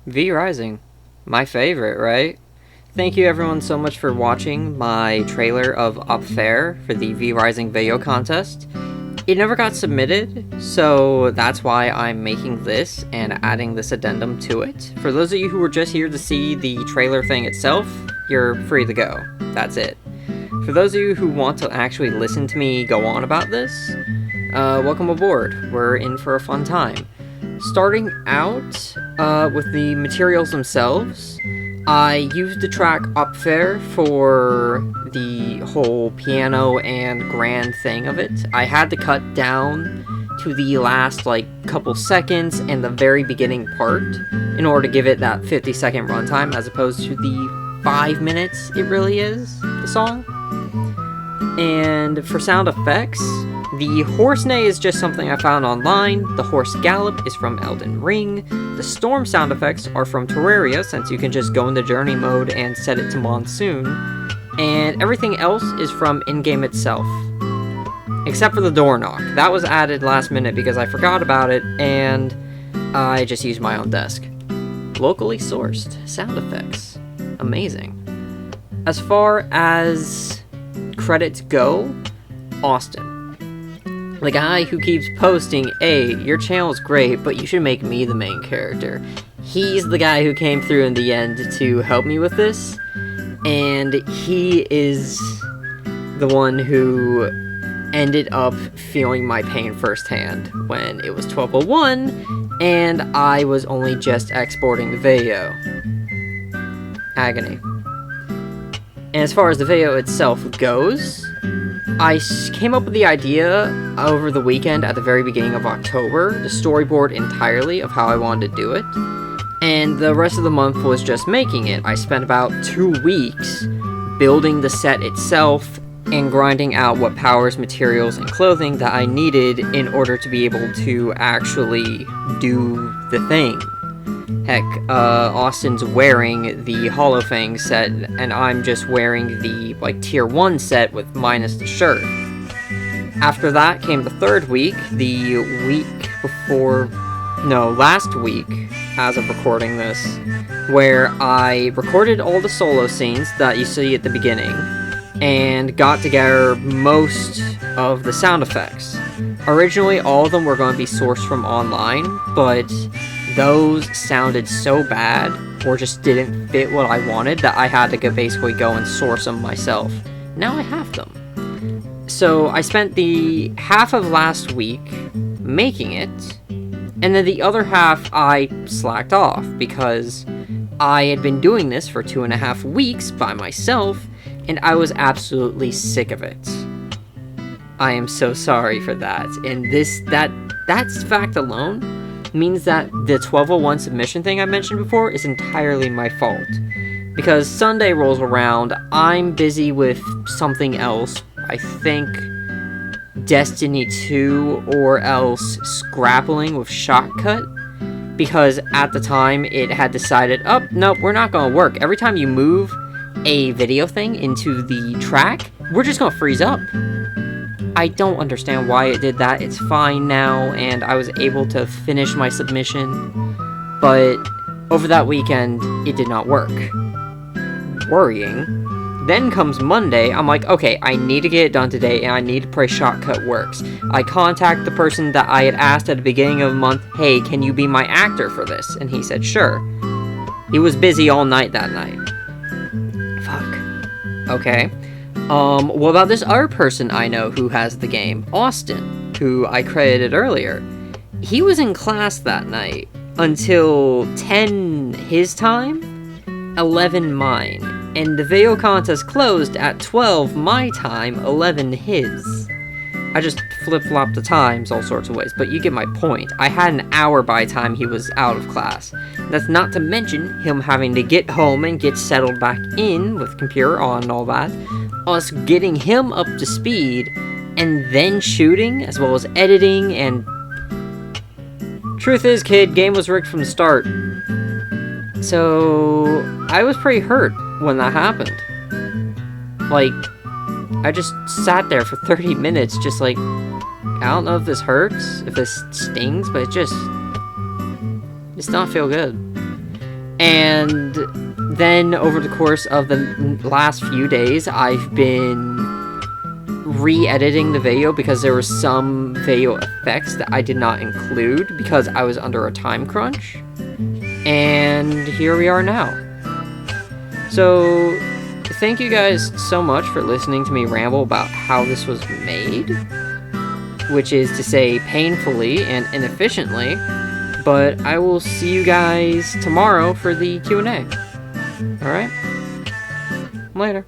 V Rising. My favorite, right? Thank you everyone so much for watching my trailer of Opfer for the V Rising video contest. It never got submitted, so that's why I'm making this and adding this addendum to it. For those of you who were just here to see the trailer thing itself, you're free to go. That's it. For those of you who want to actually listen to me go on about this, welcome aboard. We're in for a fun time. Starting out with the materials themselves, I used the track Opfer for the whole piano and grand thing of it. I had to cut down to the last couple seconds and the very beginning part in order to give it that 50-second runtime as opposed to the 5 minutes it really is, the song. And for sound effects, the horse neigh is just something I found online, the horse gallop is from Elden Ring, the storm sound effects are from Terraria since you can just go into journey mode and set it to monsoon, and everything else is from in-game itself. Except for the door knock. That was added last minute because I forgot about it and I just used my own desk. Locally sourced sound effects. Amazing. As far as credits go, Austin. The guy who keeps posting, hey, your channel's great, but you should make me the main character. He's the guy who came through in the end to help me with this, and he is the one who ended up feeling my pain firsthand when it was 12:01, and I was only just exporting the video. Agony. And as far as the video itself goes, I came up with the idea over the weekend at the very beginning of October, the storyboard entirely of how I wanted to do it, and the rest of the month was just making it. I spent about 2 weeks building the set itself and grinding out what powers, materials, and clothing that I needed in order to be able to actually do the thing. Heck, Austin's wearing the Holofang set, and I'm just wearing the, tier 1 set with minus the shirt. After that came the third week, the week before, no, last week, as of recording this, where I recorded all the solo scenes that you see at the beginning, and got together most of the sound effects. Originally, all of them were going to be sourced from online, but those sounded so bad, or just didn't fit what I wanted, that I had to basically go and source them myself. Now I have them. So I spent the half of last week making it, and then the other half I slacked off, because I had been doing this for 2.5 weeks by myself, and I was absolutely sick of it. I am so sorry for that, and that fact alone means that the 12:01 submission thing I mentioned before is entirely my fault. Because Sunday rolls around, I'm busy with something else, I think Destiny 2 or else scrappling with Shotcut, because at the time it had decided, oh, nope, we're not gonna work. Every time you move a video thing into the track, we're just gonna freeze up. I don't understand why it did that. It's fine now, and I was able to finish my submission, but over that weekend, it did not work. Worrying. Then comes Monday, I'm like, okay, I need to get it done today, and I need to pray Shotcut works. I contact the person that I had asked at the beginning of the month, hey, can you be my actor for this? And he said, sure. He was busy all night that night. Fuck. Okay. What about this other person I know who has the game? Austin, who I credited earlier. He was in class that night until 10 his time, 11 mine, and the video contest closed at 12 my time, 11 his. I just flip-flopped the times all sorts of ways, but you get my point. I had an hour by the time he was out of class. That's not to mention him having to get home and get settled back in with computer on and all that. Us getting him up to speed, and then shooting, as well as editing, and... Truth is, kid, game was rigged from the start. So, I was pretty hurt when that happened. I just sat there for 30 minutes, just I don't know if this hurts, if this stings, but it just does not feel good. And then over the course of the last few days, I've been re-editing the video because there were some video effects that I did not include because I was under a time crunch. And here we are now. So, thank you guys so much for listening to me ramble about how this was made, which is to say painfully and inefficiently, but I will see you guys tomorrow for the Q&A. Alright? Later.